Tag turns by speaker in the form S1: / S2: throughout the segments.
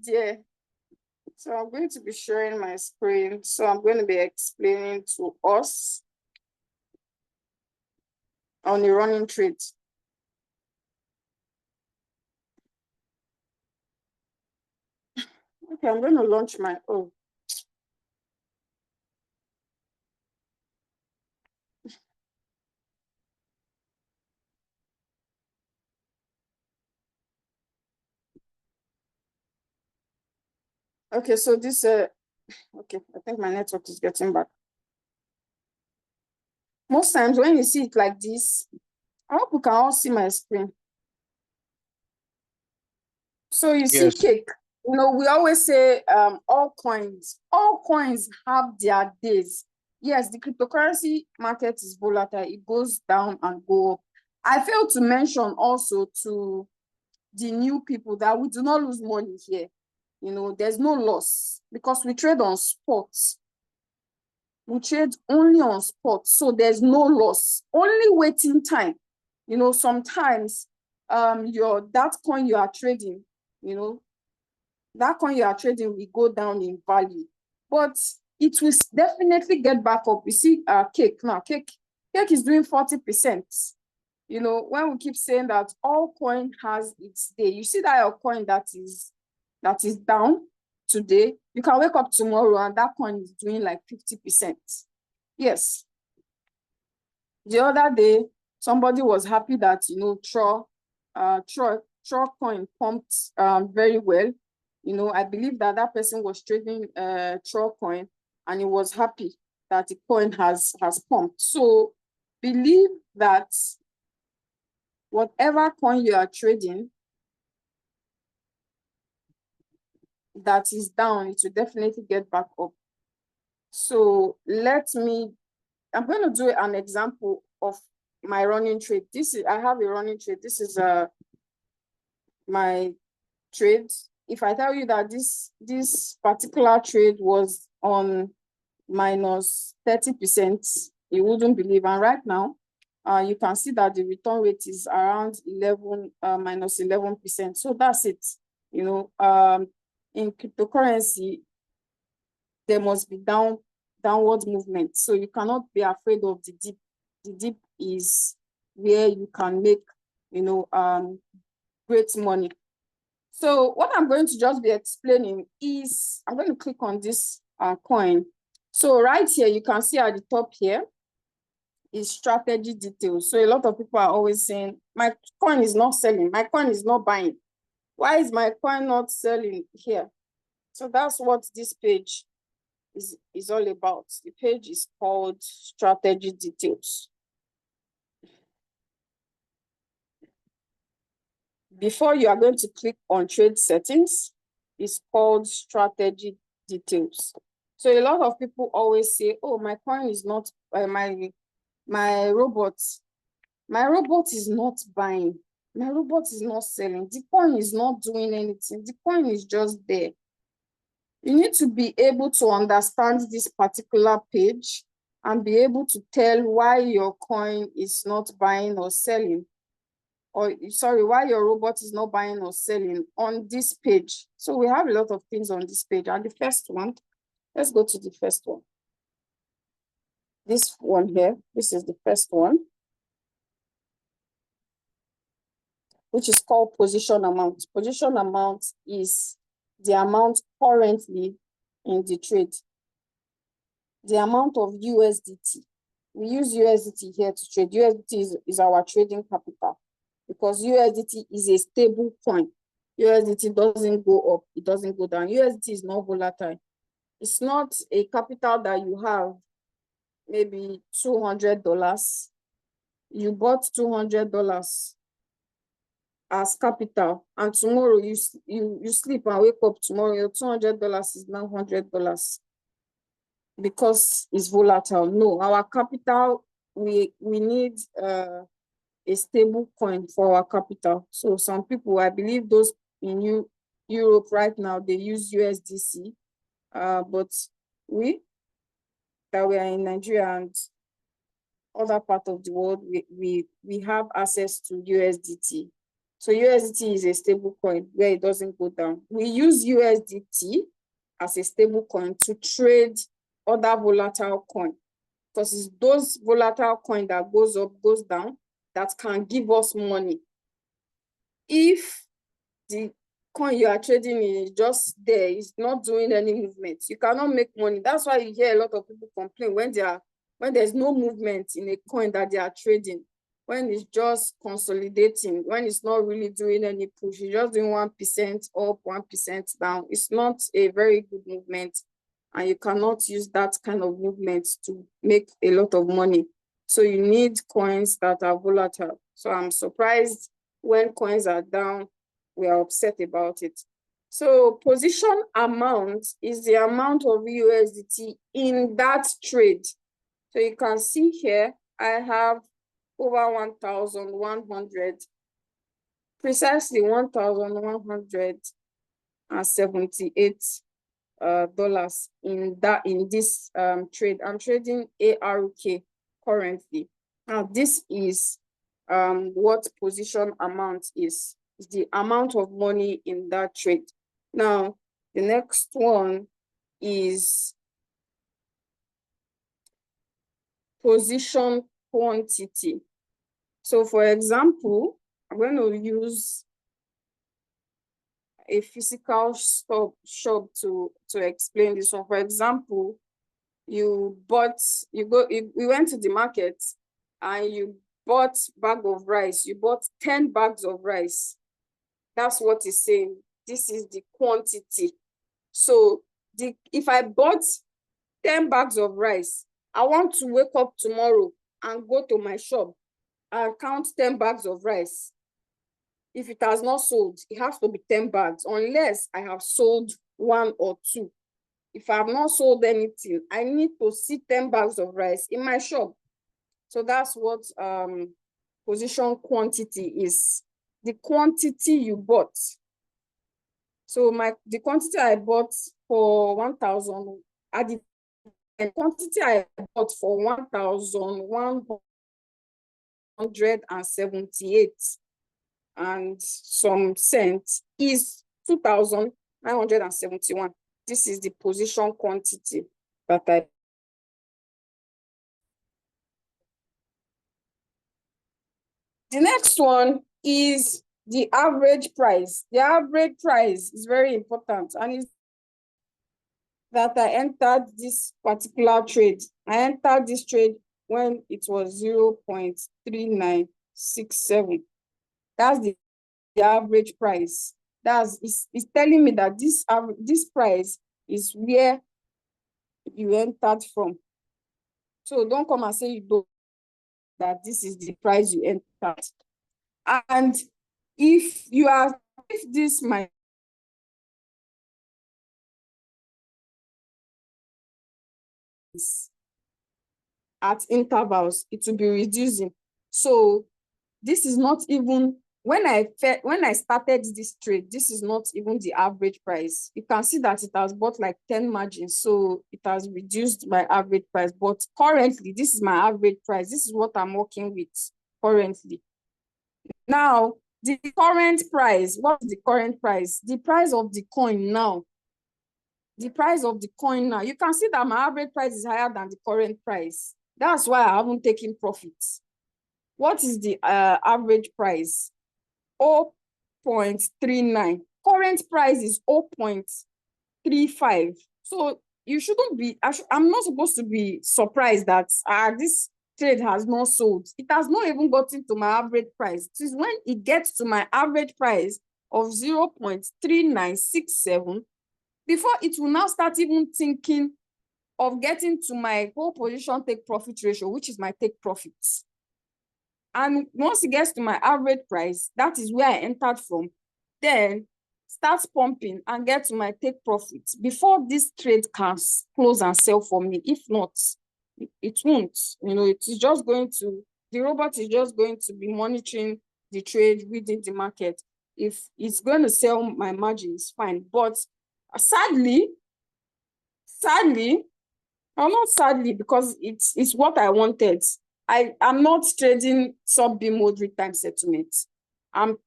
S1: there. So I'm going to be sharing my screen. So I'm going to be explaining to us on the running trade. Okay, I'm going to launch my own. Okay, so this, okay, I think my network is getting back. Most times when you see it like this, I hope you can all see my screen. So you see cake, you know, we always say all coins have their days. Yes, the cryptocurrency market is volatile. It goes down and go up. I failed to mention also to the new people that we do not lose money here. You know, there's no loss because we trade on spot. We trade only on spot, so there's no loss, only waiting time. You know, sometimes that coin you are trading, you know, that coin you are trading will go down in value, but it will definitely get back up. You see, cake now, cake is doing 40%. You know, when we keep saying that all coin has its day, you see that your coin that is down today, you can wake up tomorrow and that coin is doing like 50%. Yes. The other day, somebody was happy that, you know, Tro coin pumped very well. You know, I believe that that person was trading Tro coin and he was happy that the coin has pumped. So believe that whatever coin you are trading that is down, it will definitely get back up. So I'm going to do an example of my running trade. I have a running trade. This is my trade. If I tell you that this particular trade was on minus 30%, you wouldn't believe. And right now, you can see that the return rate is around minus 11%. So that's it. You know, in cryptocurrency, there must be downward movement. So you cannot be afraid of the dip. The dip is where you can make, you know, great money. So what I'm going to just be explaining is, I'm going to click on this coin. So right here, you can see at the top here is strategy details. So a lot of people are always saying, my coin is not selling, my coin is not buying. Why is my coin not selling here? So that's what this page is all about. The page is called strategy details. Before you are going to click on trade settings, it's called strategy details. So a lot of people always say, oh, my coin is not, my robot is not buying. My robot is not selling. The coin is not doing anything. The coin is just there. You need to be able to understand this particular page and be able to tell why your coin is not buying or selling. Or sorry, why your robot is not buying or selling on this page. So we have a lot of things on this page. And the first one, let's go to the first one. This one here, this is the first one, which is called position amount. Position amount is the amount currently in the trade. The amount of USDT. We use USDT here to trade. USDT is our trading capital because USDT is a stable coin. USDT doesn't go up, it doesn't go down. USDT is not volatile. It's not a capital that you have maybe $200. You bought $200 as capital, and tomorrow you sleep and wake up tomorrow, your $200 is now $100 because it's volatile. No, our capital, we need a stable coin for our capital. So some people, I believe those in Europe right now, they use USDC, but we are in Nigeria and other part of the world, we have access to USDT. So USDT is a stable coin where it doesn't go down. We use USDT as a stable coin to trade other volatile coin, because it's those volatile coin that goes up, goes down, that can give us money. If the coin you are trading is just there, it's not doing any movement, you cannot make money. That's why you hear a lot of people complain when there's no movement in a coin that they are trading, when it's just consolidating, when it's not really doing any push, it's just doing 1% up, 1% down. It's not a very good movement, and you cannot use that kind of movement to make a lot of money. So you need coins that are volatile. So I'm surprised when coins are down, we are upset about it. So position amount is the amount of USDT in that trade. So you can see here, I have over 1,100, precisely $1,178 dollars in this trade. I'm trading ARK currently. Now this is what position amount is the amount of money in that trade. Now the next one is position quantity. So for example, I'm going to use a physical shop to explain this one. For example, you went to the market and you bought bag of rice. You bought 10 bags of rice. That's what it's saying. This is the quantity. So if I bought 10 bags of rice, I want to wake up tomorrow and go to my shop and count 10 bags of rice. If it has not sold, it has to be 10 bags, unless I have sold 1 or 2. If I have not sold anything, I need to see 10 bags of rice in my shop. So that's what position quantity is. The quantity you bought. So the quantity I bought for 1,000, the quantity I bought for 1,178 and some cents is 2,971. This is the position quantity that I. The next one is the average price. The average price is very important, and it's that I entered this particular trade. I entered this trade when it was 0.3967. That's the average price. It's telling me that this price is where you entered from. So don't come and say you don't, that this is the price you entered. And if this might at intervals, it will be reducing. So this is not even, when I started this trade, this is not even the average price. You can see that it has bought like 10 margins, so it has reduced my average price. But currently, this is my average price. This is what I'm working with currently. Now, the current price, what is the current price? The price of the coin now. The price of the coin now. You can see that my average price is higher than the current price. That's why I haven't taken profits. What is the average price? 0.39. Current price is 0.35. So you shouldn't be, I'm not supposed to be surprised that this trade has not sold. It has not even gotten to my average price. It is when it gets to my average price of 0.3967, before it will now start even thinking of getting to my whole position take profit ratio, which is my take profits. And once it gets to my average price, that is where I entered from, then starts pumping and get to my take profits before this trade can close and sell for me. If not, it won't. It is just going to, the robot is just going to be monitoring the trade within the market. If it's going to sell my margins, fine. But sadly, or not sadly, because it's what I wanted. I'm not trading sub-B mode real-time settlement. I'm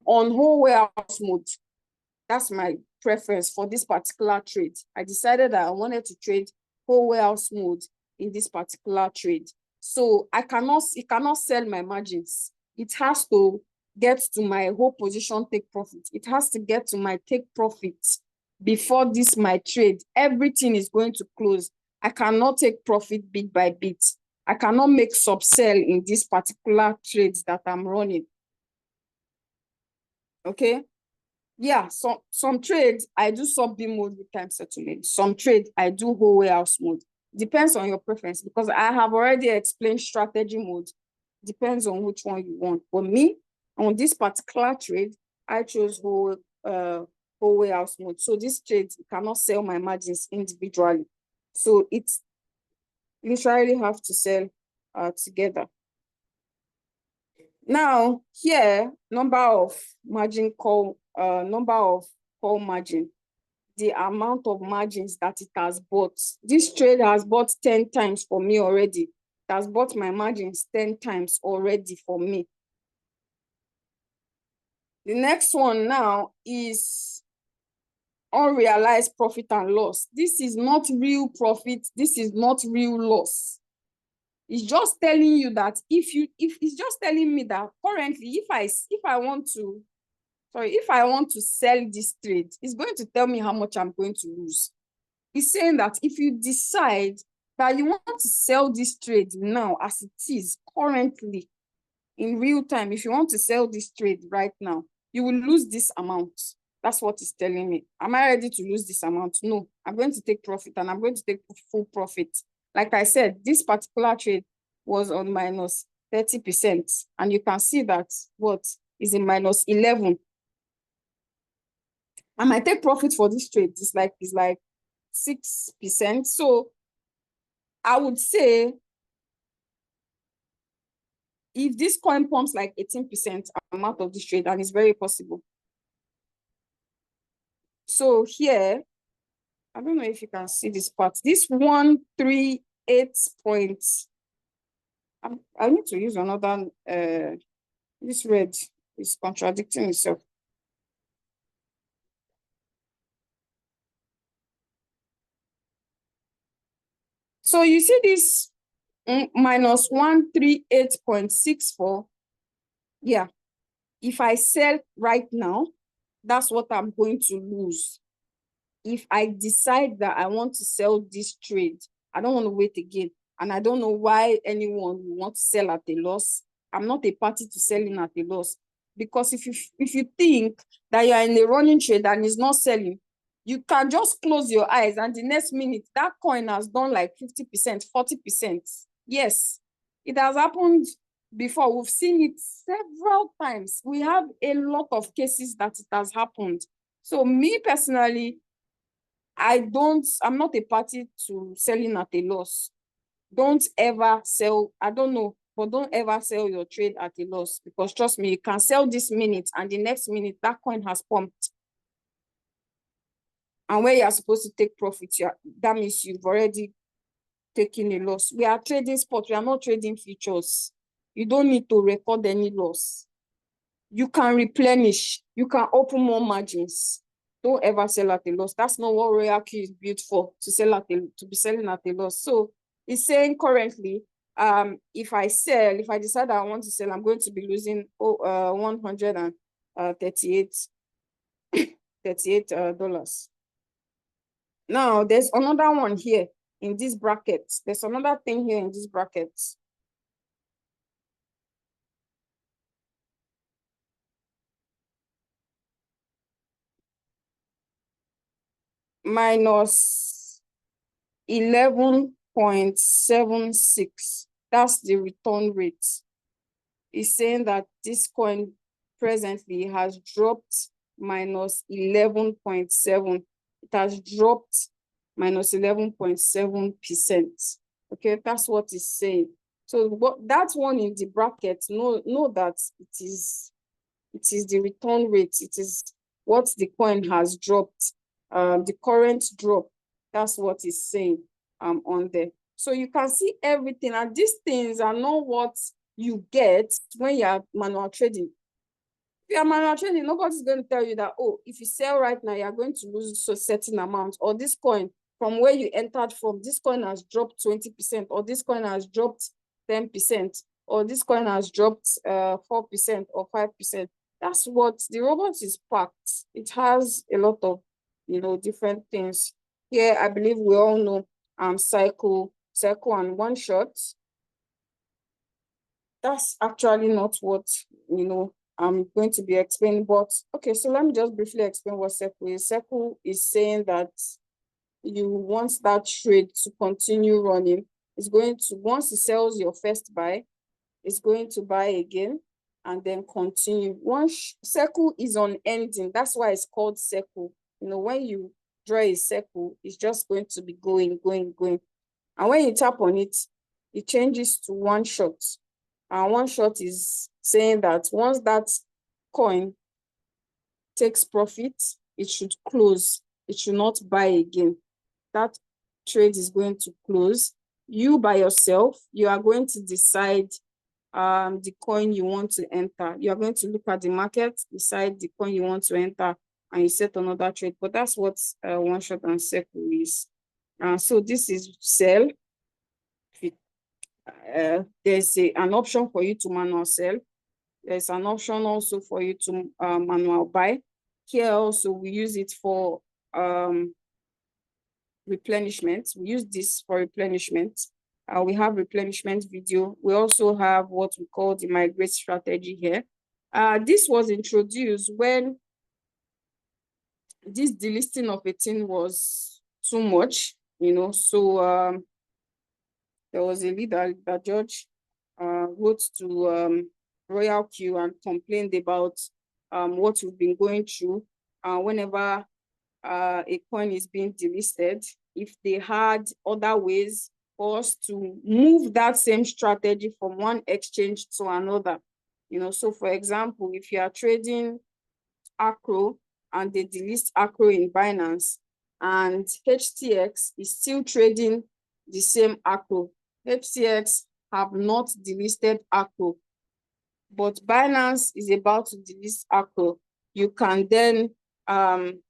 S1: on whole warehouse mode. That's my preference for this particular trade. I decided that I wanted to trade whole warehouse mode in this particular trade. So it cannot sell my margins. It has to get to my whole position take profit. It has to get to my take profit before this my trade. Everything is going to close. I cannot take profit bit by bit. I cannot make sub-sell in this particular trades that I'm running. Okay. Yeah, some trades I do sub-B mode with time settlement. Some trades I do whole warehouse mode. Depends on your preference, because I have already explained strategy mode. Depends on which one you want. For me, on this particular trade, I chose whole warehouse mode. So this trade cannot sell my margins individually. So it's literally have to sell together. Now here, number of call margin, the amount of margins that it has bought. This trade has bought 10 times for me already. It has bought my margins 10 times already for me. The next one now is unrealized profit and loss. This is not real profit. This is not real loss. It's just telling you that if it's just telling me that currently, if I want to sell this trade, it's going to tell me how much I'm going to lose. It's saying that if you decide that you want to sell this trade now as it is currently in real time, if you want to sell this trade right now, you will lose this amount. That's what it's telling me. Am I ready to lose this amount? No, I'm going to take profit, and I'm going to take full profit. Like I said, this particular trade was on minus 30%, and you can see that what is in minus 11. I might take profit for this trade. It's like 6%. So I would say if this coin pumps like 18%, I'm out of this trade, and it's very possible. So here, I don't know if you can see this part. This 138 points. I need to use another. This red is contradicting itself. So you see this minus 138.64. Yeah. If I sell right now, that's what I'm going to lose. If I decide that I want to sell this trade, I don't want to wait again. And I don't know why anyone will want to sell at a loss. I'm not a party to selling at a loss. Because if you think that you are in a running trade and it's not selling, you can just close your eyes and the next minute that coin has done like 50%, 40%. Yes, it has happened before. We've seen it several times. We have a lot of cases that it has happened. So me personally, I'm not a party to selling at a loss. Don't ever sell, I don't know, but don't ever sell your trade at a loss, because trust me, you can sell this minute and the next minute that coin has pumped. And where you are supposed to take profit, that means you've already taken a loss. We are trading spot, we are not trading futures. You don't need to record any loss. You can replenish, you can open more margins. Don't ever sell at a loss. That's not what Royalq is built for, to be selling at a loss. So it's saying currently, if I decide that I want to sell, I'm going to be losing $138. Now there's another one here in this bracket. There's another thing here in this bracket. Minus 11.76. That's the return rate. It's saying that this coin presently has dropped minus 11.7. It has dropped minus 11.7%. Okay, that's what it's saying. So that one in the bracket, know that it is the return rate. It is what the coin has dropped. The current drop, that's what it's saying on there. So you can see everything, and these things are not what you get when you are manual trading. you are manual trading, nobody's going to tell you that, oh, if you sell right now, you are going to lose a certain amount, or this coin from where you entered from, this coin has dropped 20%, or this coin has dropped 10%, or this coin has dropped 4% or 5%. That's what the robot is packed. It has a lot of, different things. Here, I believe we all know cycle and one shot. That's actually not what, I'm going to be explaining, but okay, so let me just briefly explain what circle is. Circle is saying that you want that trade to continue running. It's going to, once it sells your first buy, it's going to buy again and then continue. Once circle is unending, that's why it's called circle. When you draw a circle, it's just going to be going. And when you tap on it, it changes to one shot. And one shot is saying that once that coin takes profit, it should close. It should not buy again. That trade is going to close. You by yourself, you are going to decide the coin you want to enter. You are going to look at the market, decide the coin you want to enter, and you set another trade. But that's what one shot and circle is. So this is sell. There's an option for you to manual sell. There's an option also for you to manual buy. Here also we use it for replenishment. We use this for replenishment. We have replenishment video. We also have what we call the migrate strategy here. This was introduced when this delisting of a thing was too much, so there was a leader, the judge, wrote to Royalq and complained about what we've been going through whenever a coin is being delisted. If they had other ways for us to move that same strategy from one exchange to another, so for example, if you are trading Acro and they delist Acro in Binance and HTX is still trading the same Acro, HTX have not delisted Acro, but Binance is about to delist Acro, you can then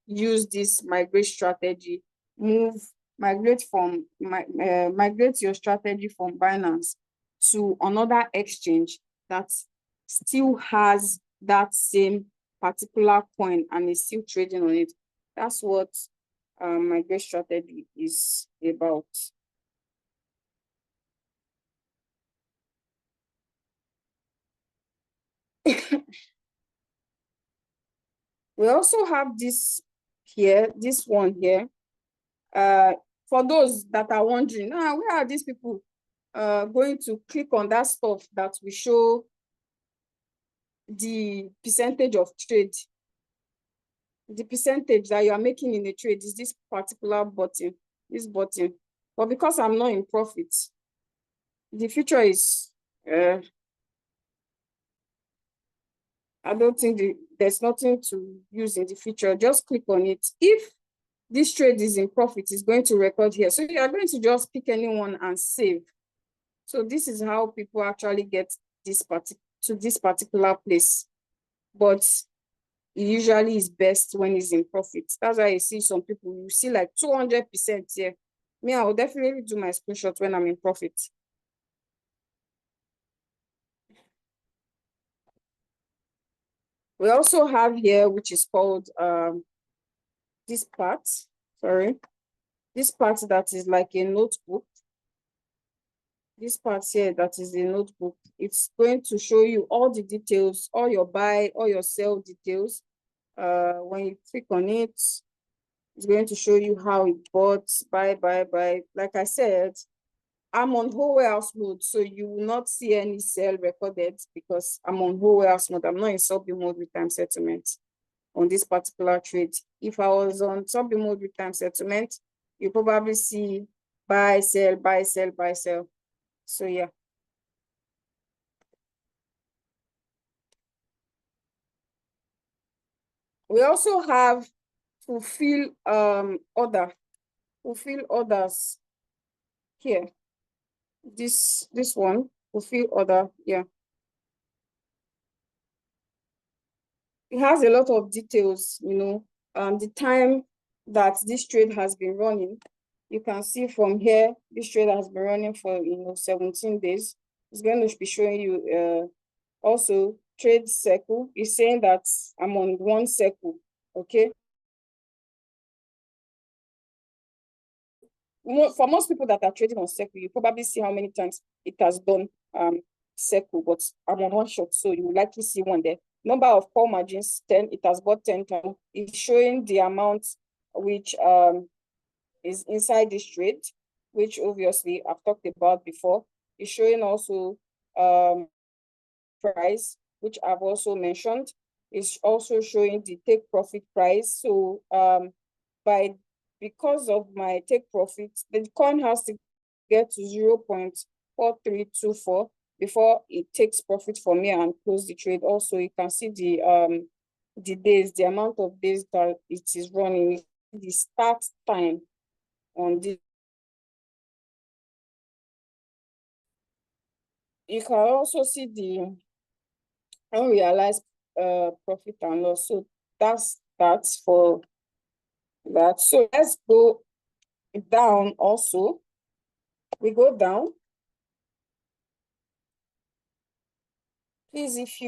S1: use this migrate strategy, migrate your strategy from Binance to another exchange that still has that same particular coin and is still trading on it. That's what migrate strategy is about. We also have this here, this one here. For those that are wondering, where are these people going to click on that stuff that will show the percentage of trade? The percentage that you are making in a trade is this particular button, this button. But because I'm not in profit, the feature is, I don't think there's nothing to use in the feature. Just click on it. If this trade is in profit, it's going to record here. So you are going to just pick anyone and save. So this is how people actually get to this particular place. But it usually is best when it's in profit. That's why you see some people, you see like 200% here. Me, I will definitely do my screenshot when I'm in profit. We also have here, which is called this part, this part that is like a notebook. This part here that is a notebook, it's going to show you all the details, all your buy, all your sell details. When you click on it, it's going to show you how it bought, buy. Like I said, I'm on whole warehouse mode, so you will not see any sell recorded because I'm on whole warehouse mode. I'm not in sub mode with time settlement on this particular trade. If I was on sub mode with time settlement, you probably see buy, sell, buy, sell, buy, sell. So yeah. We also have fulfill orders here. This one, fulfill order, yeah. it has a lot of details, the time that this trade has been running. You can see from here, this trade has been running for 17 days. It's going to be showing you also trade circle. It's saying that I'm on one circle, okay? For most people that are trading on circle, you probably see how many times it has done circle, but I'm on one shot, so you will likely see one there. Number of call margins, 10. It has bought 10 times. It's showing the amount which is inside this trade, which obviously I've talked about before. It's showing also price, which I've also mentioned. It's also showing the take profit price. So because of my take profit, the coin has to get to 0.4324 before it takes profit from me and close the trade. Also, you can see the days, the amount of days that it is running, the start time on this. You can also see the unrealized profit and loss. So that's for that. So let's go down also. We go down. Please, if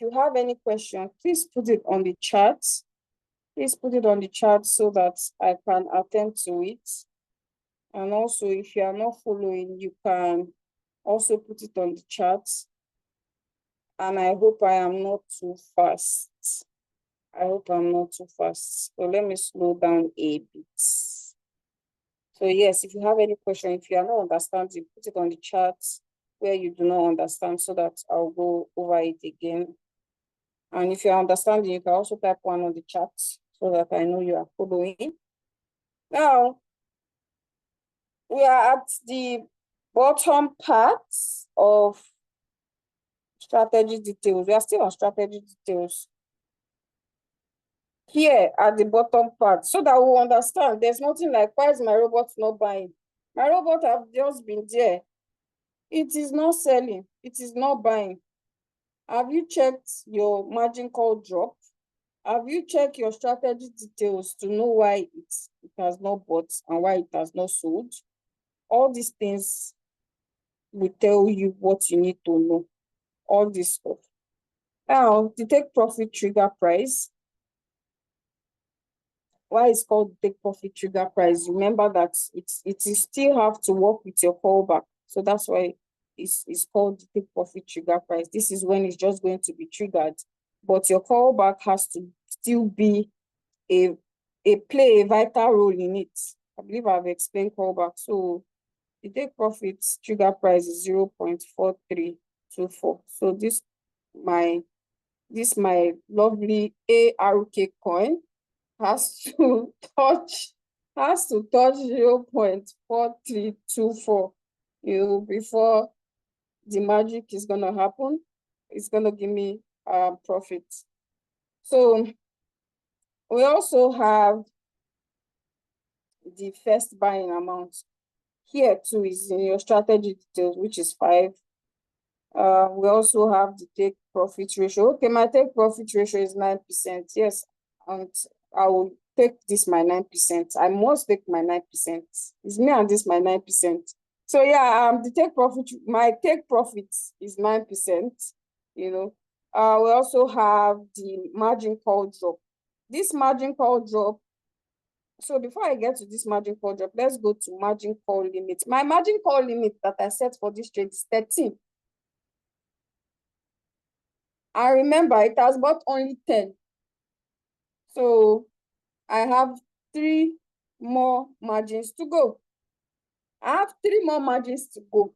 S1: you have any question, please put it on the chat. Please put it on the chat so that I can attend to it. And also, if you are not following, you can also put it on the chat. And I hope I am not too fast. I hope I'm not too fast. So let me slow down a bit. So yes, if you have any question, if you are not understanding, put it on the chat where you do not understand so that I'll go over it again. And if you're understanding, you can also type one on the chat so that I know you are following. Now, we are at the bottom part of strategy details. We are still on strategy details. Here at the bottom part, so that we understand, there's nothing like, why is my robot not buying? My robot have just been there. It is not selling. It is not buying. Have you checked your margin call drop? Have you checked your strategy details to know why it has not bought and why it has not sold? All these things will tell you what you need to know. All this stuff. Now, the take profit trigger price. Why it's called take profit trigger price? Remember that it still have to work with your callback. So that's why it's called the take profit trigger price. This is when it's just going to be triggered, but your callback has to still be play a vital role in it. I believe I've explained callback. So the take profit trigger price is 0.4324. So this my lovely ARK coin has to touch 0.4324 before the magic is gonna happen. It's gonna give me profit. So we also have the first buying amount. Here too is in your strategy details, which is 5. We also have the take profit ratio. Okay, my take profit ratio is 9%. Yes, and I will take this my 9%. I must take my 9%. It's me and this my 9%. So yeah, my take profit is 9%. We also have the margin call drop. This margin call drop. So before I get to this margin call drop, let's go to margin call limit. My margin call limit that I set for this trade is 13. I remember it has bought only 10. So I have 3 more margins to go. I have 3 more margins to go.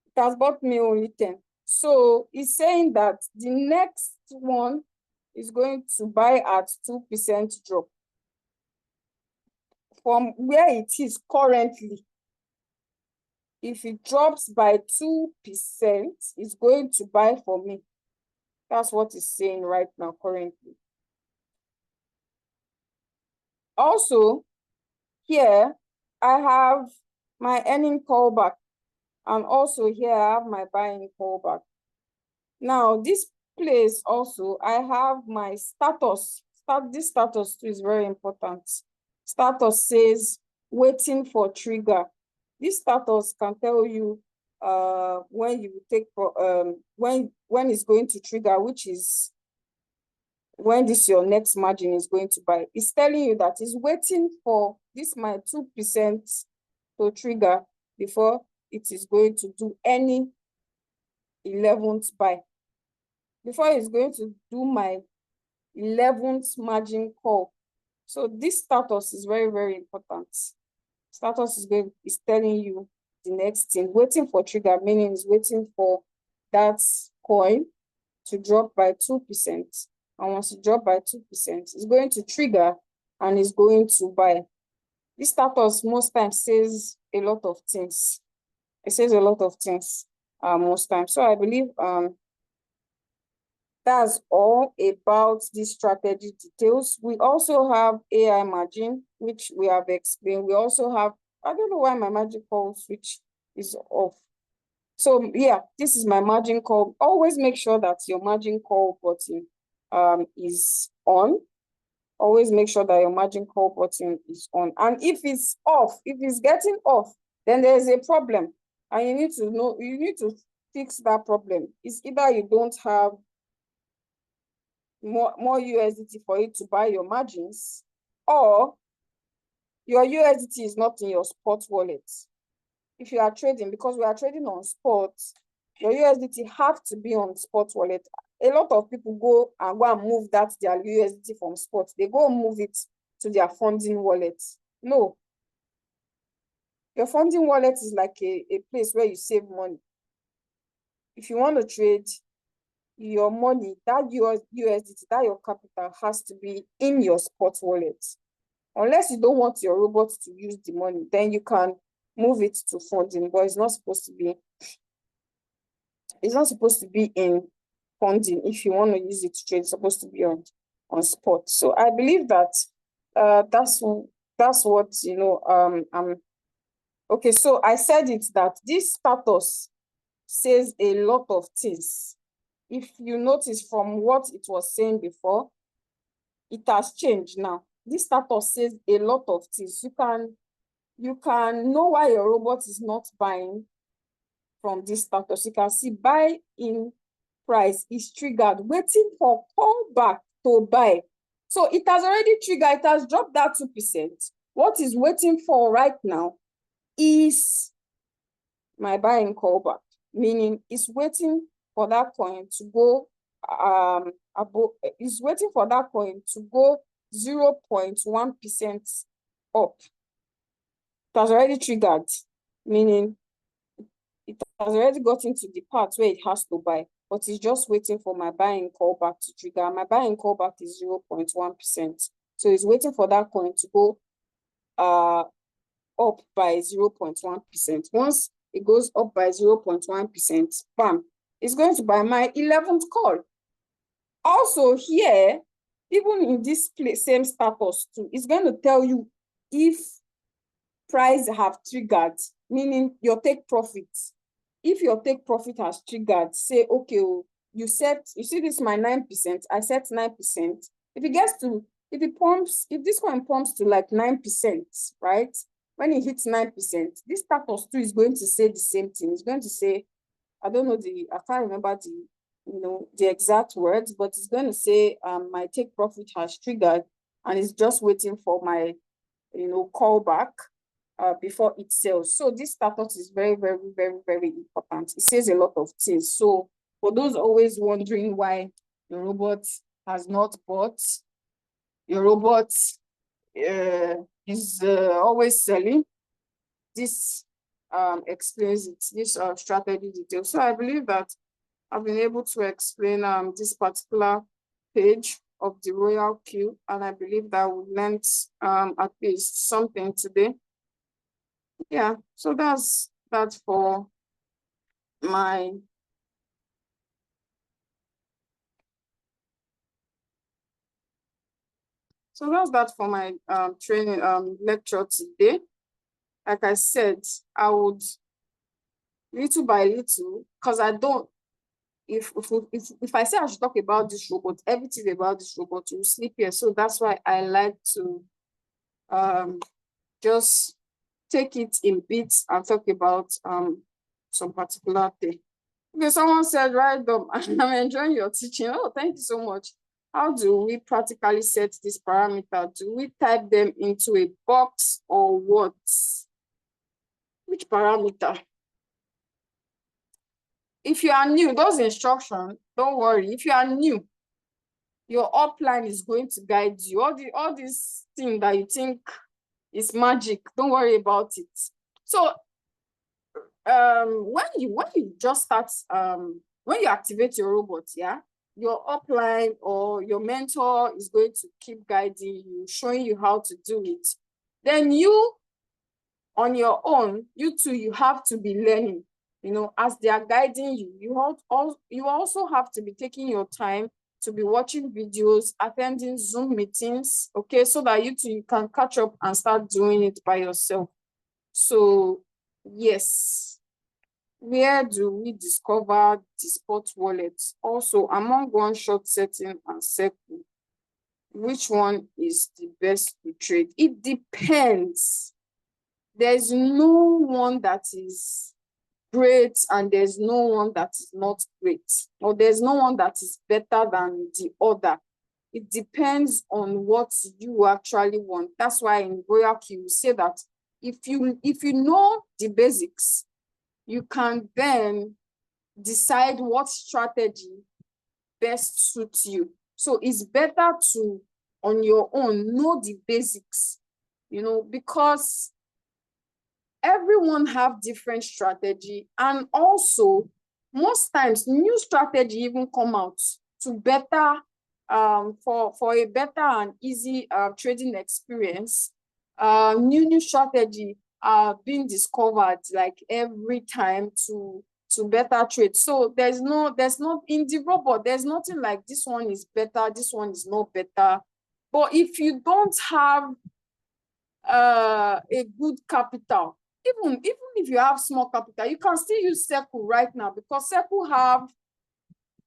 S1: It has bought me only 10. So it's saying that the next one is going to buy at 2% drop from where it is currently. If it drops by 2%, it's going to buy for me. That's what it's saying right now currently. Also, here I have my earning callback, and also here I have my buying callback. Now, this place also, I have my status. This status too is very important. Status says waiting for trigger. This status can tell you when you take when it's going to trigger, which is when this your next margin is going to buy. It's telling you that it's waiting for this my 2% to trigger before it is going to do any 11th buy. Before it's going to do my 11th margin call. So this status is very, very important. Status is telling you the next thing. Waiting for trigger, meaning is waiting for that coin to drop by 2%. And once it drop by 2%, it's going to trigger and it's going to buy. This status most times says a lot of things. It says a lot of things most times. So I believe that's all about the strategy details. We also have AI margin, which we have explained. We also have, I don't know why my margin call switch is off. So yeah, this is my margin call. Always make sure that your margin call button is on. Always make sure that your margin call button is on. And if it's off, if it's getting off, then there's a problem. And you need to know, you need to fix that problem. It's either you don't have more USDT for you to buy your margins, or your USDT is not in your spot wallet. If you are trading, because we are trading on spot, your USDT have to be on spot wallet. A lot of people go and move that their USDT from spot. They go and move it to their funding wallet. No. Your funding wallet is like a place where you save money. If you want to trade, your money, that USDT, that your capital has to be in your spot wallet. Unless you don't want your robot to use the money, then you can move it to funding, but it's not supposed to be in funding. If you want to use it to trade, it's supposed to be on spot. So I believe that that's what, you know, okay. So I said it that this status says a lot of things. If you notice from what it was saying before, it has changed now. This status says a lot of things. You can know why your robot is not buying from this status. You can see buy in price is triggered, waiting for callback to buy. So it has already triggered, it has dropped that 2%. What is waiting for right now is my buying callback, meaning it's waiting for that coin to go it's waiting for that coin to go 0.1% up. It has already triggered, meaning it has already gotten to the part where it has to buy, but it's just waiting for my buying callback to trigger. My buying callback is 0.1%. So it's waiting for that coin to go up by 0.1%. Once it goes up by 0.1%, bam, it's going to buy my 11th call. Also here, even in this same status too, it's going to tell you if price have triggered, meaning your take profit. If your take profit has triggered, say, okay, you see this my 9%, I set 9%. If it gets to, if this coin pumps to like 9%, right? When it hits 9%, this status too is going to say the same thing. It's going to say, I don't know I can't remember the exact words, but it's going to say my take profit has triggered and it's just waiting for my, callback before it sells. So this status is very, very, very, very important. It says a lot of things. So for those always wondering why your robot has not bought, your robot is always selling, this explains it, this strategy detail. So I believe that I've been able to explain this particular page of the Royalq, and I believe that we learned at least something today. Yeah, so that's for my training lecture today. Like I said, I would little by little, because if I say I should talk about this robot, everything about this robot, you sleep here. So that's why I like to just take it in bits and talk about some particular thing. Okay, someone said, right, I'm enjoying your teaching. Oh, thank you so much. How do we practically set this parameter? Do we type them into a box or what? Which parameter? If you are new, those instructions, don't worry. If you are new, your upline is going to guide you. All these things that you think is magic, don't worry about it. So when you just start, when you activate your robot, yeah, your upline or your mentor is going to keep guiding you, showing you how to do it. Then you, on your own, you too, you have to be learning. You know, as they are guiding you, you also have to be taking your time to be watching videos, attending Zoom meetings, okay, so that you too, you can catch up and start doing it by yourself. So yes, where do we discover the spot wallets? Also, among one short setting and circle, which one is the best to trade? It depends. There's no one that is great and there's no one that is not great, or there's no one that is better than the other. It depends on what you actually want. That's why in Royalq you say that if you know the basics, you can then decide what strategy best suits you. So it's better to, on your own, know the basics, you know, because everyone have different strategy. And also, most times, new strategy even come out to better, for a better and easy trading experience. New strategy are being discovered like every time to better trade. So there's not in the robot, there's nothing like this one is better, this one is not better. But if you don't have a good capital, even if you have small capital, you can still use Circle right now, because Circle have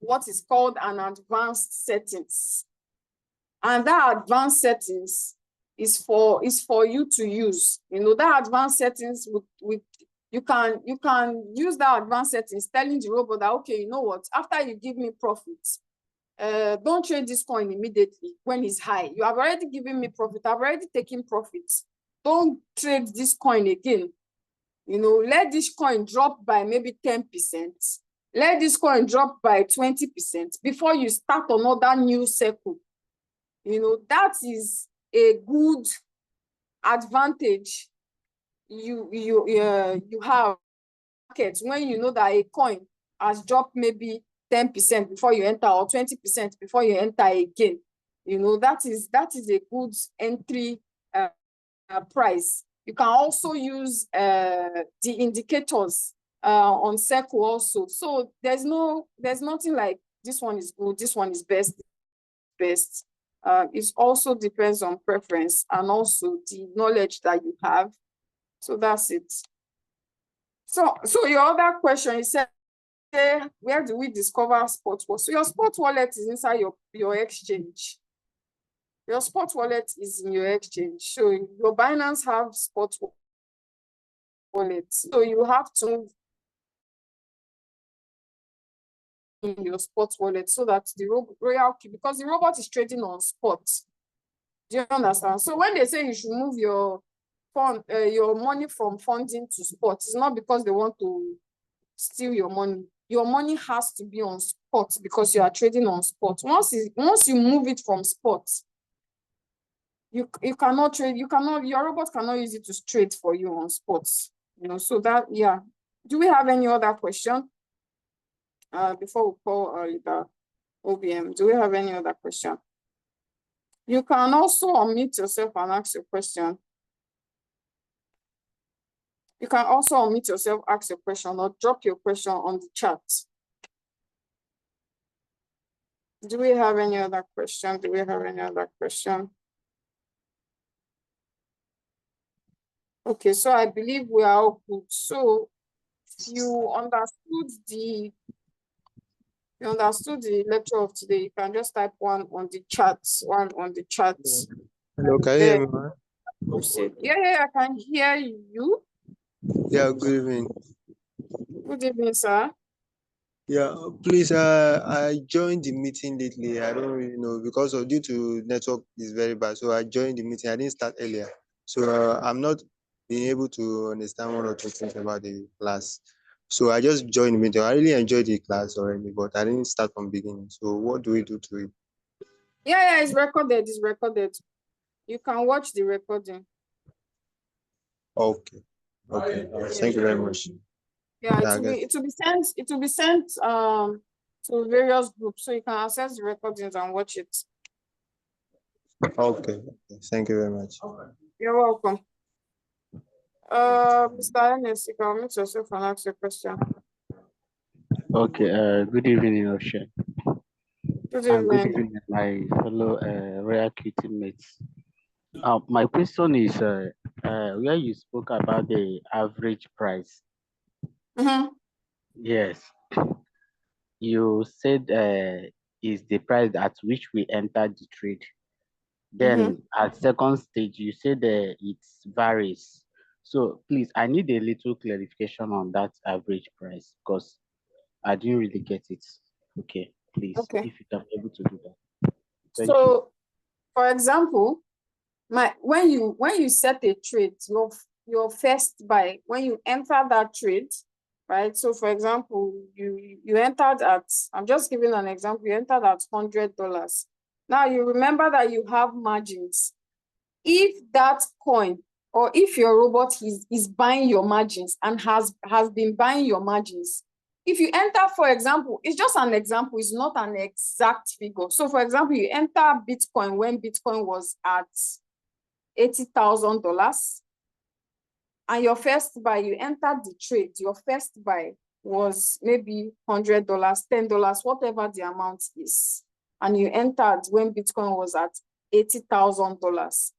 S1: what is called an advanced settings. And that advanced settings is for you to use. You know, that advanced settings with you can use that advanced settings, telling the robot that, okay, you know what, after you give me profits, don't trade this coin immediately when it's high. You have already given me profit. I've already taken profits. Don't trade this coin again. You know, let this coin drop by maybe 10%. Let this coin drop by 20% before you start another new circle. You know, that is a good advantage you have market when you know that a coin has dropped maybe 10% before you enter, or 20% before you enter again. You know, that is a good entry price. You can also use the indicators on Circle also. So there's nothing like this one is good, this one is best. It also depends on preference and also the knowledge that you have. So that's it. So your other question, you said, where do we discover spot wallet? So your spot wallet is inside your exchange. Your spot wallet is in your exchange. So your Binance have spot wallet. So you have to in your spot wallet so that the Royalq, because the robot is trading on spot. Do you understand? So when they say you should move your money from funding to spot, it's not because they want to steal your money. Your money has to be on spot because you are trading on spot. Once you move it from spot, you cannot trade. Your robot cannot use it to trade for you on spot. You know, so that, yeah. Do we have any other question? Before we call the OBM, do we have any other question? You can also unmute yourself and ask your question. You can also unmute yourself, ask your question, or drop your question on the chat. Do we have any other question? Do we have any other question? Okay, so I believe we are all good. So you understood You understood the lecture of today? You can just type one on the chat,
S2: Hello, can you hear me, man?
S1: Yeah, I can hear you.
S2: Yeah, good evening.
S1: Good evening, sir.
S2: Yeah, please, I joined the meeting lately. I don't really know because of due to network is very bad. So I joined the meeting. I didn't start earlier. So I'm not being able to understand one or two things about the class. So I just joined the meeting. I really enjoyed the class already, but I didn't start from beginning. So what do we do to it?
S1: Yeah, it's recorded. It's recorded. You can watch the recording.
S2: Okay. Okay. Thank you very much.
S1: Yeah,
S2: Yeah, I guess.
S1: it will be sent to various groups, so you can access the recordings and watch it.
S2: Okay. Thank you very much.
S1: You're welcome. Mr. Ernest, you can unmute yourself and ask your question.
S3: Okay, good evening, Osha.
S1: Good
S3: And good
S1: evening.
S3: evening, my fellow Royalq teammates. My question is where you spoke about the average price. Yes, you said is the price at which we entered the trade. Then at second stage, you said it varies. So please, I need a little clarification on that average price because I didn't really get it. Okay, please,
S1: Okay.
S3: if you can be able to do that. Thank you.
S1: So, for example, when you set a trade, your first buy, when you enter that trade, right? So, for example, you entered at, I'm just giving an example, you entered at $100. Now you remember that you have margins. If that coin or if your robot is buying your margins and has been buying your margins, if you enter, for example, it's just an example, it's not an exact figure. So, for example, you enter Bitcoin when Bitcoin was at $80,000, and your first buy, you entered the trade, your first buy was maybe $100, $10, whatever the amount is, and you entered when Bitcoin was at $80,000.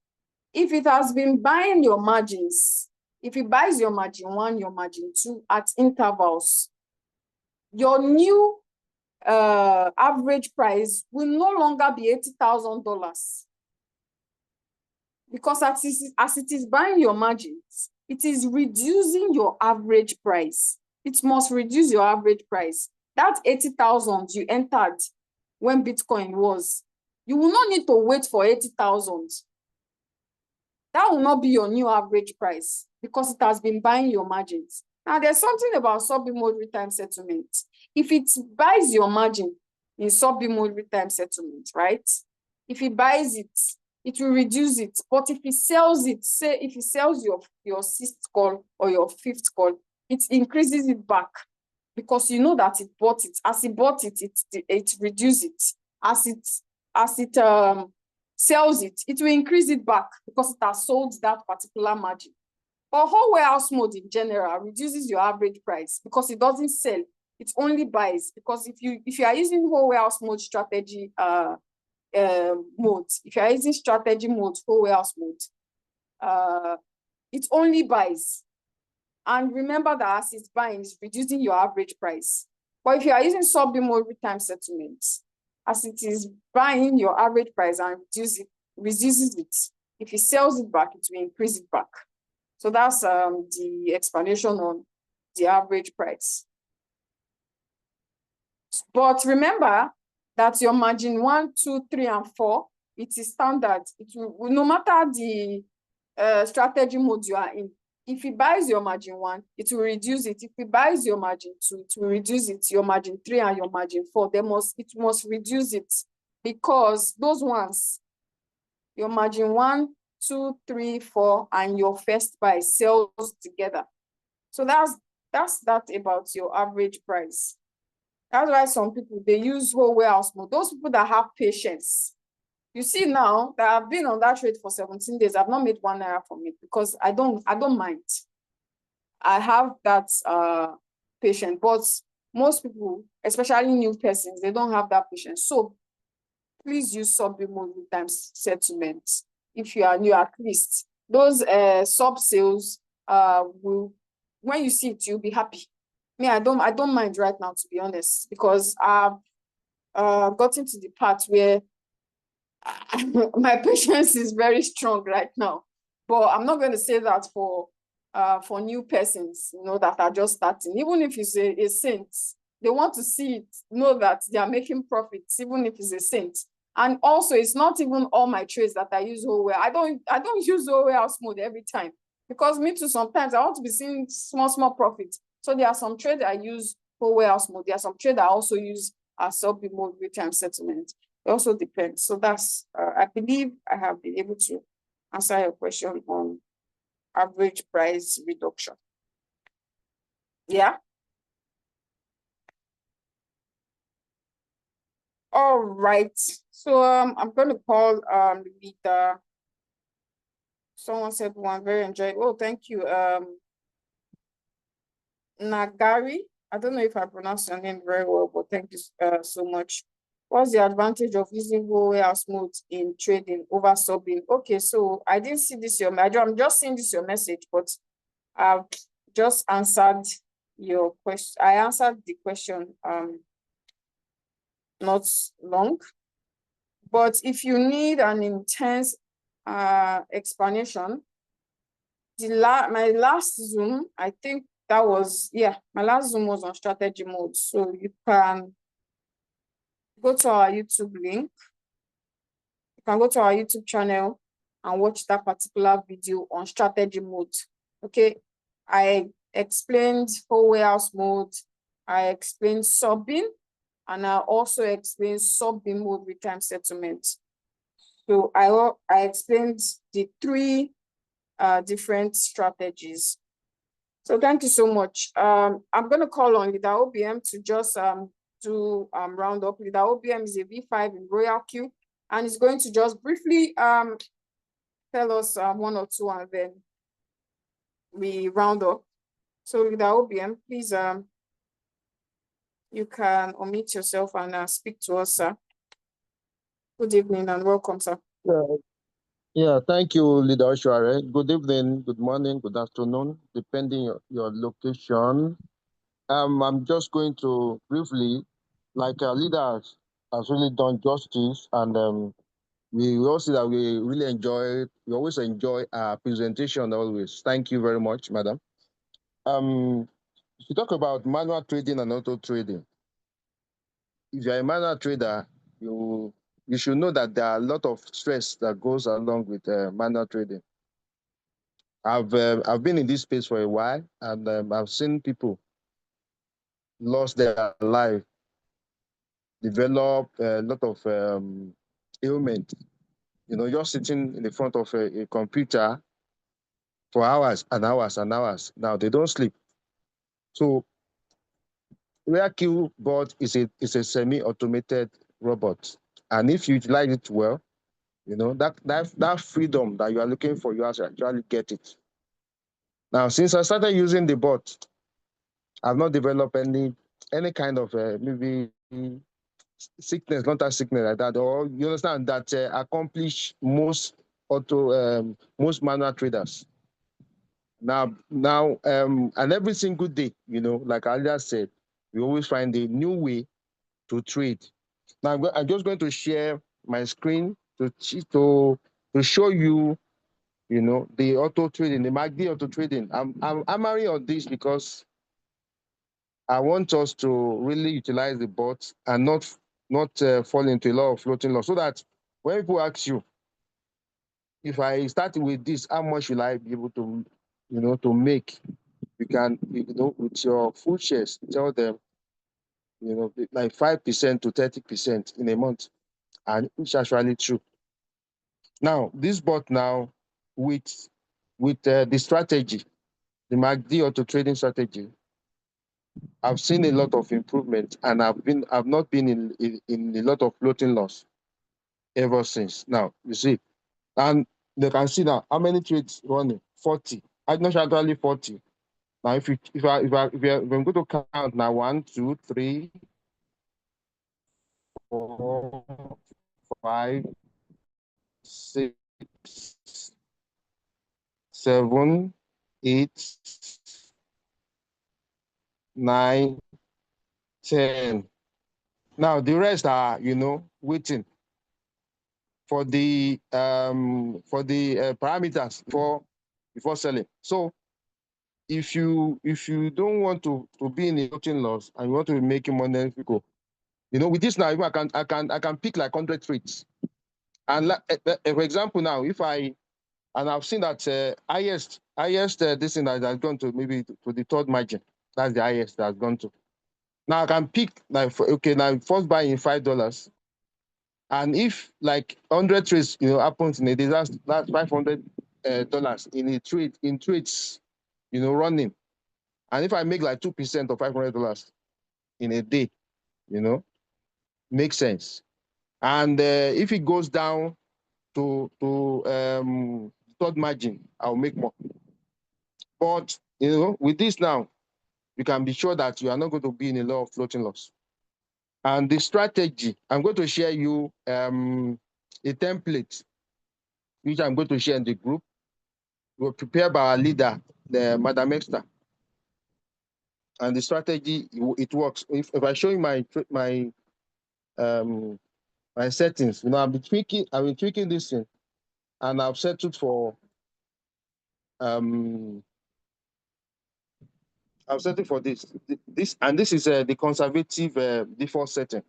S1: If it has been buying your margins, if it buys your margin one, your margin two at intervals, your new average price will no longer be $80,000. Because as it is buying your margins, it is reducing your average price. It must reduce your average price. That 80,000 you entered when Bitcoin was, you will not need to wait for 80,000. That will not be your new average price because it has been buying your margins. Now, there's something about sub-mode real-time settlement. If it buys your margin in sub-mode real-time settlement, right? If it buys it, it will reduce it. But if it sells it, say if it sells your sixth call or your fifth call, it increases it back because you know that it bought it. As it bought it, it reduces it. As it sells it, it will increase it back because it has sold that particular margin. But whole warehouse mode in general reduces your average price because it doesn't sell, it only buys. Because if you are using whole warehouse mode strategy mode, if you are using strategy mode, whole warehouse mode, it only buys. And remember that as it's buying, it's reducing your average price. But if you are using sub-mode real-time settlement, as it is buying your average price and reduces it, if it sells it back, it will increase it back. So that's the explanation on the average price. But remember that your margin 1, 2, 3, and 4, it is standard. It will, no matter the strategy mode you are in. If it buys your margin 1, it will reduce it. If it buys your margin 2, it will reduce it. Your margin 3 and your margin 4, it must reduce it because those ones, your margin 1, 2, 3, 4, and your first buy sells together. So that's that about your average price. That's why some people, they use whole warehouse mode. Those people that have patience. You see now that I've been on that trade for 17 days, I've not made $1 from it because I don't mind. I have that patience, but most people, especially new persons, they don't have that patience. So please use sub-mode real-time settlement. If you are new, at least those sub sales will, when you see it, you'll be happy. Me, I don't mind right now, to be honest, because I've gotten to the part where my patience is very strong right now. But I'm not going to say that for new persons, that are just starting. Even if it's a saint, they want to see it, know that they are making profits, even if it's a saint. And also, it's not even all my trades that I use whole well. I don't use whole warehouse mode every time, because me too, sometimes I want to be seeing small profits. So there are some trades I use whole warehouse mode. There are some trades I also use sub mode real-time settlement. It also depends. So that's, I believe I have been able to answer your question on average price reduction. Yeah. All right. So I'm going to call Lita. Someone said one very enjoyable. Oh, thank you. Nagari. I don't know if I pronounced your name very well, but thank you so much. What's the advantage of using whole warehouse mode in trading over subbing? Okay, so I didn't see this your message. I'm just seeing this your message, but I've just answered your question. I answered the question not long. But if you need an intense explanation, my last Zoom, I think that was, my last Zoom was on strategy mode. So you can go to our YouTube link. You can go to our YouTube channel and watch that particular video on strategy mode. Okay, I explained whole warehouse mode. I explained subbing, and I also explained subbing mode with time settlement. So I explained the three different strategies. So thank you so much. I'm going to call on Leader OBM to just do round up. Leader OBM is a V5 in Royalq, and is going to just briefly tell us one or two, and then we round up. So Leader OBM, please, you can unmute yourself and speak to us, sir. Good evening and welcome, sir.
S4: Yeah, thank you, Leader Oshware. Good evening, good morning, good afternoon, depending your location. I'm just going to briefly, like our leader has really done justice, and we also that we always enjoy our presentation always. Thank you very much, madam. To talk about manual trading and auto trading, if you're a manual trader, you should know that there are a lot of stress that goes along with manual trading. I've been in this space for a while, and I've seen people lost their life, develop a lot of ailment. Just sitting in the front of a computer for hours and hours and hours. Now they don't sleep. So Royalq bot is a semi-automated robot, and if you utilize it well, that freedom that you are looking for, you actually get it. Now, since I started using the bot, I've not developed any kind of maybe sickness, not that sickness like that. Or you understand that accomplish most manual traders. Now, and every single day, like I just said, we always find a new way to trade. Now, I'm just going to share my screen to show you, the auto trading, the MACD auto trading. I'm hammering on this because I want us to really utilize the bot and not fall into a lot of floating loss, so that when people ask you, if I start with this, how much will I be able to, to make? You can, with your full shares, tell them, like 5% to 30% in a month, and it's actually true. Now, this bot now, with the strategy, the MACD auto trading strategy, I've seen a lot of improvement, and I've not been in a lot of floating loss ever since. Now you see, and they can see now how many trades running. 40. I'm not actually 40. Now if I'm going to count now, 1, 2, 3, 4, 5, 6, 7, 8, 9, 10. Now the rest are, waiting for the parameters before selling. So if you don't want to be in a floating loss and you want to be making money, with this now, I can pick like 100 trades. And for example, now I've seen that highest this thing that has gone to maybe to the third margin. That's the highest that has gone to. Now I can pick like now first buy in $5. And if like 100 trades, happens in a day, that's $500 in a trade, in trades, running. And if I make like 2% of $500 in a day, makes sense. And if it goes down to third margin, I'll make more. But with this now, you can be sure that you are not going to be in a lot of floating loss. And the strategy, I'm going to share you a template, which I'm going to share in the group. We're prepared by our leader, Madam Extra. And the strategy, it works. If I show you my settings, I've been tweaking this thing, and I've settled for I've settled for this, and this is the conservative default setting.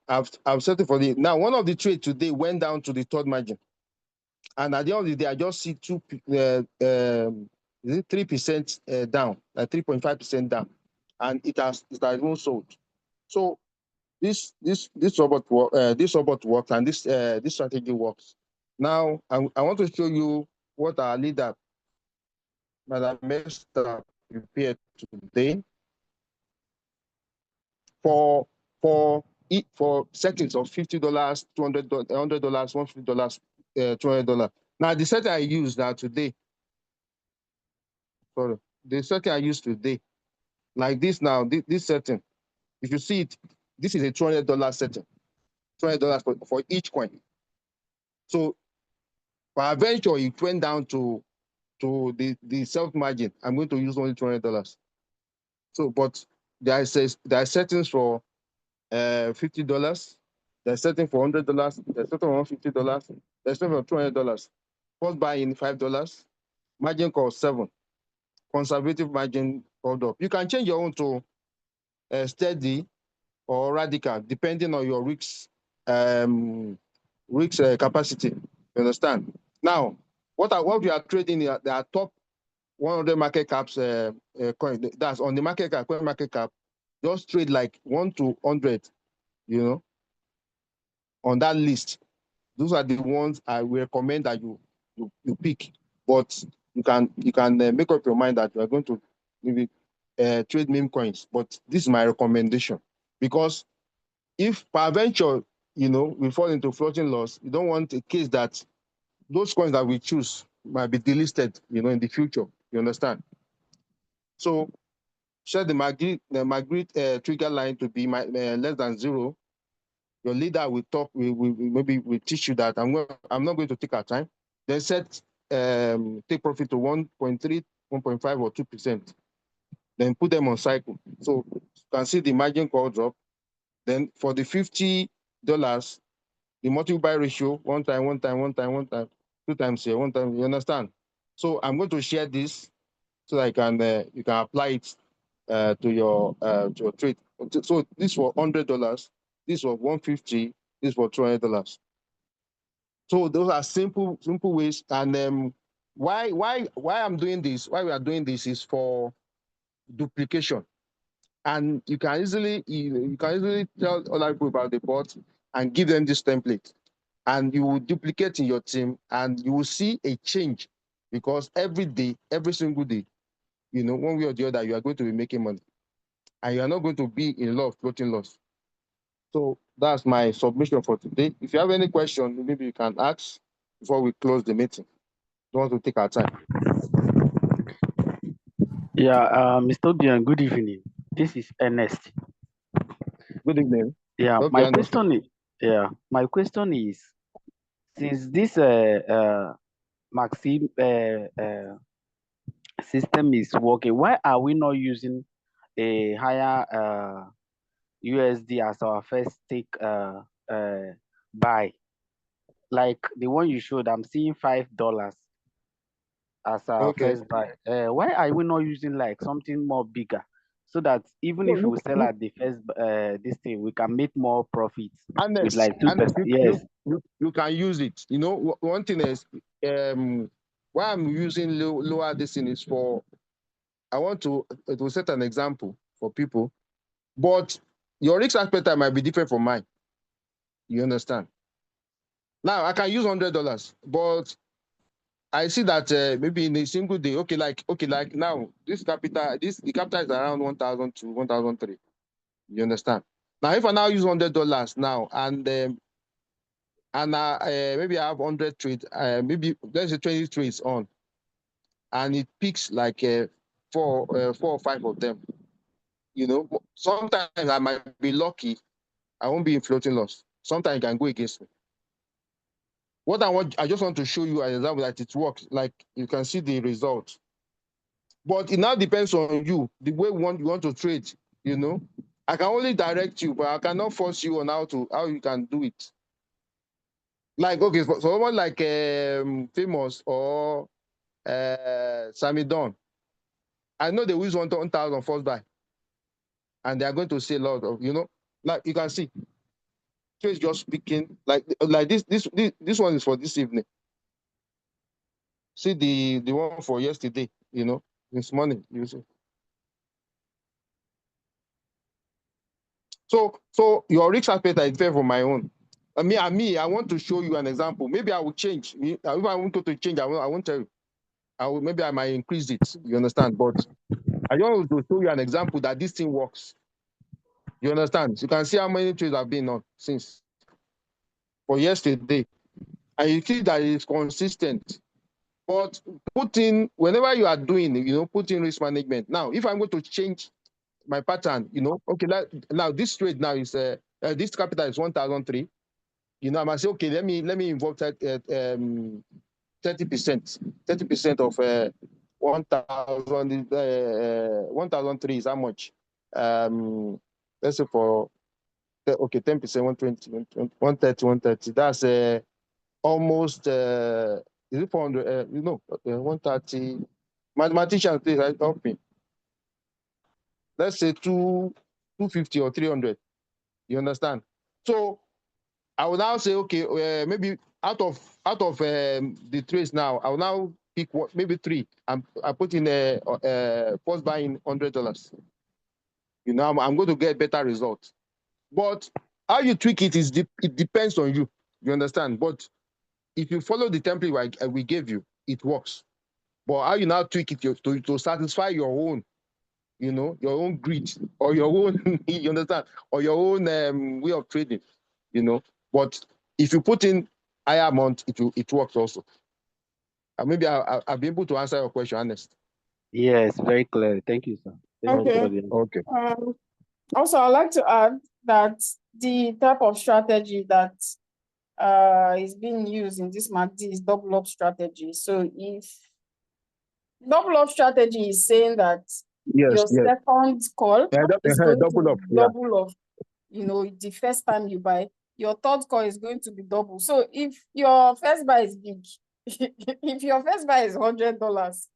S4: I've settled for the now. One of the trades today went down to the third margin, and at the end of the day, I just see 3% down, 3.5% down, and it has even sold. So this robot works, and this strategy works. Now I want to show you what our leader, Madam Esther, prepared today for settings of $50, $200, $100, $150, $200. Now the setting I use now today, sorry, the setting I use today, like this now, this setting, if you see it, this is a $200 setting, $200 for each coin. So for venture, it went down to the self margin. I'm going to use only $200. So, but there are settings for $50. There's setting for $100. There's setting for $150. There's setting for $200. First buy in $5. Margin call 7. Conservative margin called up. You can change your own to steady or radical, depending on your risk capacity. You understand? Now, what we are trading, there are top 100 market caps coin. That's on the market cap, coin market cap. Just trade like 1 to 100, on that list. Those are the ones I will recommend that you pick. But you can make up your mind that you are going to maybe trade meme coins. But this is my recommendation, because if peradventure, we fall into floating loss, you don't want a case that those coins that we choose might be delisted, in the future. You understand? So set the Magritte trigger line to be less than 0. Your leader will talk. Maybe we teach you that. I'm not going to take our time. Then set take profit to 1.3, 1.5, or 2%. Then put them on cycle. So you can see the margin call drop. Then for the $50, the multiple buy ratio, one time, 2 times here, 1 time. You understand? So I'm going to share this so that you can apply it to your trade. So this for $100, this for $150, this for $200. So those are simple ways. And why I'm doing this, why we are doing this, is for duplication. And you can easily tell other people about the bot and give them this template, and you will duplicate in your team, and you will see a change, because every day, every single day, one way or the other, you are going to be making money, and you are not going to be in a lot of floating loss. So that's my submission for today. If you have any question, maybe you can ask before we close the meeting. Don't want to take our time.
S3: Yeah, Mr. Obian, good evening. This is Ernest.
S4: Good evening.
S3: Yeah,
S4: Okay,
S3: my question is, since this Maxim system is working, why are we not using a higher USD as our first buy. Like the one you showed, I'm seeing $5 as our
S4: Okay.
S3: first buy. Why are we not using like something more bigger, so that even
S4: So
S3: if we sell at the first this thing, we can make more profits with
S4: honest,
S3: like 2%? Yes.
S4: you can use it. You know, one thing is, why I'm using lower this thing is for, I want to set an example for people, but your risk appetite might be different from mine. You understand? Now I can use $100, but I see that maybe in a single day, okay, like now the capital is around 1,000 to 1,003. You understand? Now if I now use $100 now, and maybe I have 100 trades, maybe let's say 20 trades on, and it picks like four or five of them. You know, sometimes I might be lucky, I won't be in floating loss. Sometimes it can go against me. I just want to show you an example that it works. Like you can see the result. But it now depends on you, the way you want to trade. You know, I can only direct you, but I cannot force you on how you can do it. Like okay, for someone like Famous or Sammy Don, I know they will use 1,000 first buy, and they are going to see a lot of, like you can see, trades just speaking like this one is for this evening. See the one for yesterday, this morning. You see. So your risk appetite is different from my own. I want to show you an example. Maybe I will change. If I want to change, I won't tell you. Maybe I might increase it. You understand? But I want to show you an example that this thing works. You understand? You can see how many trades I've been on since for yesterday, and you see that it's consistent. But whenever you are doing, put in risk management. Now, if I'm going to change my pattern, okay, now this trade now is this capital is 1,003. I must say, okay, let me involve 30%. 30% of 1,000 1,003 is how much? Let's say for okay, 10%, 120, 130, 130. That's almost is it 400? 130. Mathematician, please help me. Let's say 250 or 300. You understand? So I will now say, okay, maybe out of the trades now, I will now pick maybe three. I put in first buying $100. I'm going to get better results. But how you tweak it it depends on you. You understand? But if you follow the template we gave you, it works. But how you now tweak it to satisfy your own, your own greed or your own, you understand, or your own way of trading, But if you put in higher amount, it works also. Maybe I'll be able to answer your question, honest.
S3: Yes, very clear. Thank you, sir. Thank you for
S1: Okay.
S3: the
S4: Okay.
S1: Also, I'd like to add that the type of strategy that is being used in this MACD is double up strategy. So if double up strategy is saying that
S4: Yes,
S1: your
S4: yes.
S1: second call is going to
S4: Double up.
S1: be double of, the first time you buy, your third call is going to be double. So if your first buy is big, if your first buy is $100,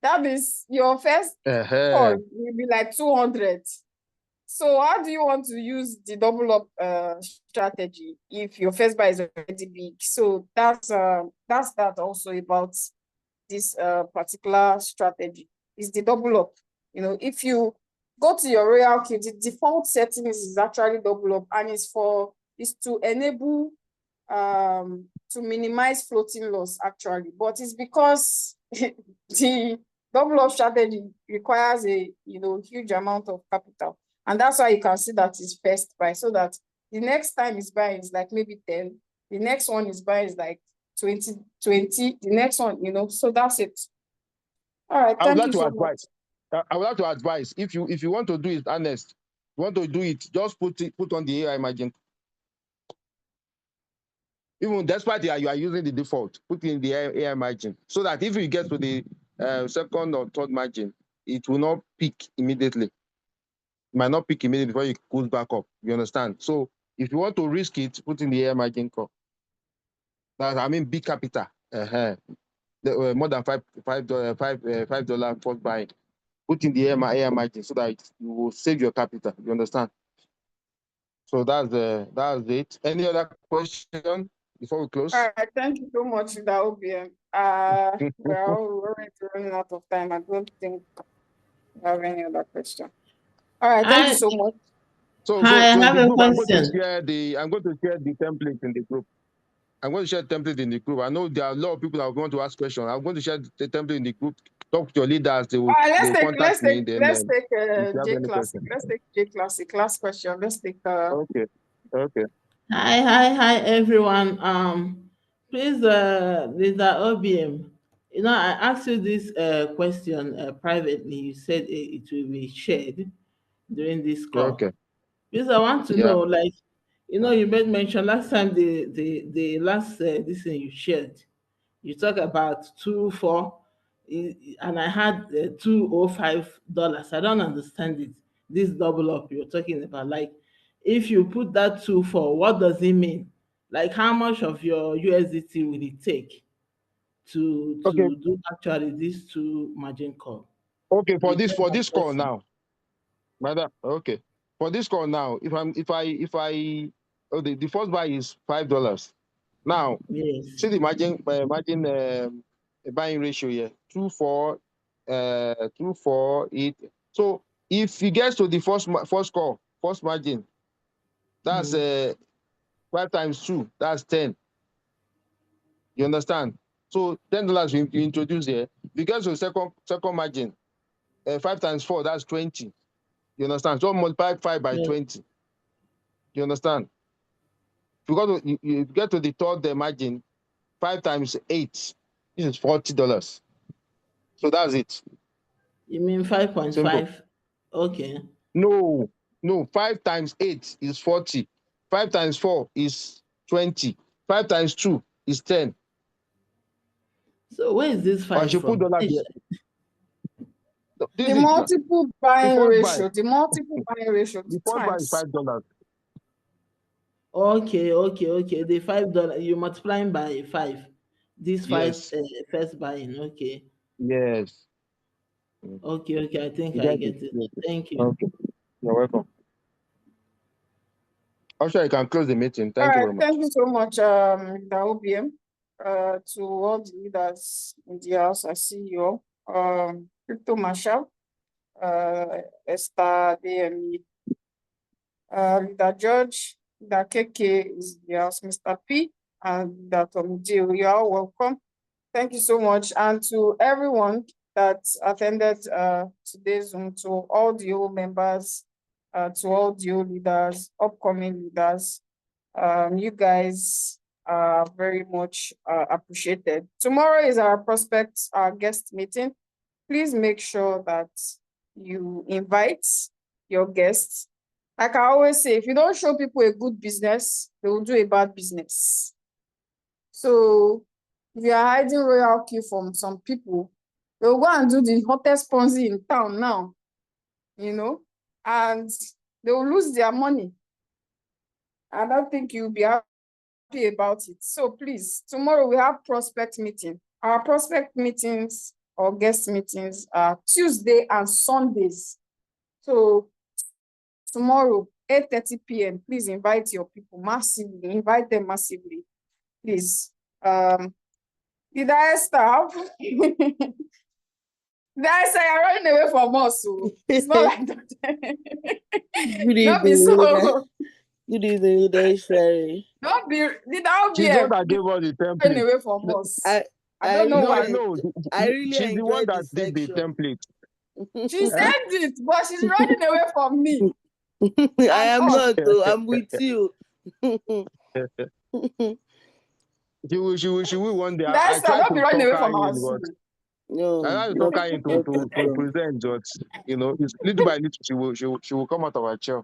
S1: that means your first call will be like 200. So how do you want to use the double up strategy if your first buy is already big? So that's that also about this particular strategy is the double up. If you go to your Royalq, the default settings is actually double up, and it's to enable to minimize floating loss actually, but it's because the double up strategy requires a huge amount of capital, and that's why you can see that it's first buy, so that the next time it's buying is like maybe 10, the next one is buying is like 20, the next one, so that's it. All right,
S4: I would
S1: thank
S4: like
S1: you
S4: to
S1: so
S4: advise. I would like to advise if you want to do it, honest, you want to do it, just put on the AI margin. Even despite you are using the default, put in the AI margin so that if you get to the second or third margin, it will not peak immediately. might not pick immediately before it goes back up. You understand? So if you want to risk it, put in the air margin call. I mean, big capital. More than $5 first buying. Put in the air margin so that you will save your capital. You understand? So that's it. Any other question before we close?
S1: All right, thank you so much, the OBM. We're already running out of time. I don't think we have any other question. All right, thank you so much.
S4: So
S5: Hi, I have
S4: the
S5: a
S4: group, I'm going to
S5: question.
S4: share the template in the group. I'm going to share the template in the group. I know there are a lot of people that want to ask questions. I'm going to share the template in the group. Talk to your leaders. They will contact me. Then
S1: Let's take
S4: if you have
S1: J
S4: any
S1: Classic.
S4: question.
S1: Let's take J Classic. Last question. Let's take
S4: Okay.
S5: Hi, everyone. Please, Leader OBM, I asked you this question privately. You said it will be shared during this call.
S4: Okay.
S5: Because I want to
S4: Yeah.
S5: know, like, you made mention last time the last this thing you shared. You talk about 2 4, and I had $205. I don't understand it. This double up you're talking about, like, if you put that 2 4, what does it mean? Like, how much of your USDT will it take to
S4: Okay.
S5: do actually these two margin call?
S4: Okay. For
S5: Is
S4: this
S5: that my
S4: call
S5: question?
S4: now, madam. Okay. For this call now, the first buy is $5. Now,
S5: Yes.
S4: see the margin buying ratio here, 248. So if it gets to the first margin, that's
S5: Mm.
S4: 5 times 2, that's 10. You understand? So $10 you introduce here. If it gets to the second margin, 5 times 4, that's 20. You understand? So multiply 5 by
S5: Yeah.
S4: 20. You understand? You get to the third margin, 5 times 8, this is $40. So that's it.
S5: You mean
S4: Simple.
S5: 5.5? Okay.
S4: No, 5 times 8 is 40. 5 times 4 is 20. 5 times 2 is 10.
S5: So where is this
S4: I
S5: 5
S4: should put
S5: from?
S4: dollars here. This
S1: the
S4: is
S1: multiple
S4: the
S1: buying
S4: first buy.
S1: ratio. The multiple buying ratio
S4: The first buy is
S1: times.
S4: $5.
S5: Okay. The $5 you multiplying by 5. This
S4: Yes.
S5: first buying. Okay.
S4: Yes.
S5: Okay. I think
S4: You
S5: I
S4: get it.
S5: get it.
S4: Yes.
S5: Thank you.
S4: Okay. You're welcome. Also, I can close the meeting.
S1: All
S4: Thank you
S1: right,
S4: very much.
S1: thank you so much, the OBM. To all the leaders in the house, I see you all. Crypto Marshall, Esther, DME, Leader George, Leader KK is the house, Mr. P, and Leader Tom Dio. You are all welcome. Thank you so much. And to everyone that attended today's Zoom, to all the old members, to all the old leaders, upcoming leaders, you guys are very much appreciated. Tomorrow is our prospect, our guest meeting. Please make sure that you invite your guests. Like I always say, if you don't show people a good business, they will do a bad business. So if you are hiding Royalq from some people, they will go and do the hottest Ponzi in town now, and they will lose their money. I don't think you'll be happy about it. So please, tomorrow we have prospect meeting. Our prospect meetings or guest meetings are Tuesday and Sundays. So tomorrow, 8:30 p.m., please invite your people massively. Invite them massively, please. Did I stop? Did I say you're running away from us? So it's not like that.
S6: Good
S1: Not be
S6: evening, leader.
S1: so.
S6: Good evening, leader Sherry.
S1: Don't be. Did I
S4: She's the one
S1: be
S4: that gave us the
S1: running
S4: template.
S1: away from us?
S6: I
S1: I
S6: I
S1: don't know
S4: No,
S6: really
S4: I
S1: why.
S4: know.
S6: I really
S4: She's the one
S6: enjoyed
S4: that
S6: this
S4: did the
S6: section.
S4: template.
S1: She
S4: Eh?
S1: said it, but she's running away from me
S6: I
S1: and
S6: am
S1: us.
S6: not though. I'm with you.
S4: She will one day. I
S1: That's
S4: tried
S1: not be
S4: to
S1: running
S4: talk
S1: away
S4: her
S1: from our
S4: in, but
S1: Zoom.
S4: I
S6: No,
S4: tried to talk
S6: not
S4: her in
S6: not at
S4: to
S6: all.
S4: present, but it's little by little she will come out of her chair.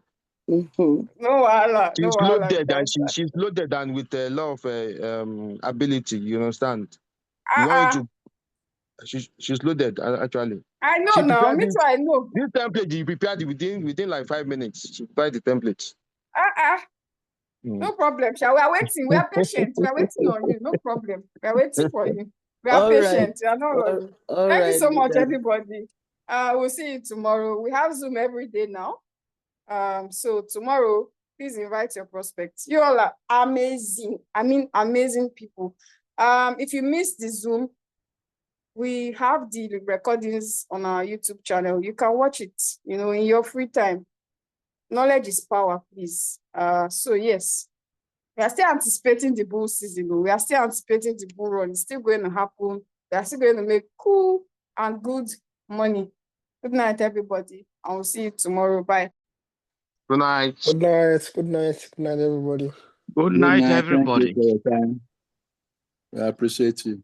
S6: Mhm.
S1: No wahala, no
S4: She's
S1: wahala with
S4: loaded and
S1: that.
S4: she's loaded and with a lot of ability. You understand? We want
S1: Uh-uh.
S4: you She's loaded actually.
S1: I know
S4: She
S1: now.
S4: prepared
S1: Me
S4: this,
S1: too, I know.
S4: this template. You prepared it within like 5 minutes. She prepared the template.
S1: No problem. Shall we are waiting? We are patient. We are waiting on you. No problem. We are waiting for you. We are
S6: All right.
S1: patient. We are not running.
S6: All
S1: Thank you
S6: right,
S1: so much,
S6: leader.
S1: everybody. We'll see you tomorrow. We have Zoom every day now. So tomorrow, please invite your prospects. You all are amazing. I mean, amazing people. If you missed the Zoom, we have the recordings on our YouTube channel. You can watch it, in your free time. Knowledge is power, please. So yes, we are still anticipating the bull season. We are still anticipating the bull run. It's still going to happen. We are still going to make cool and good money. Good night, everybody. I will see you tomorrow. Bye.
S4: Good night.
S7: Good night. Good night. Good night, everybody.
S3: Good night,
S8: Thank you
S3: everybody.
S8: for your time. I appreciate you.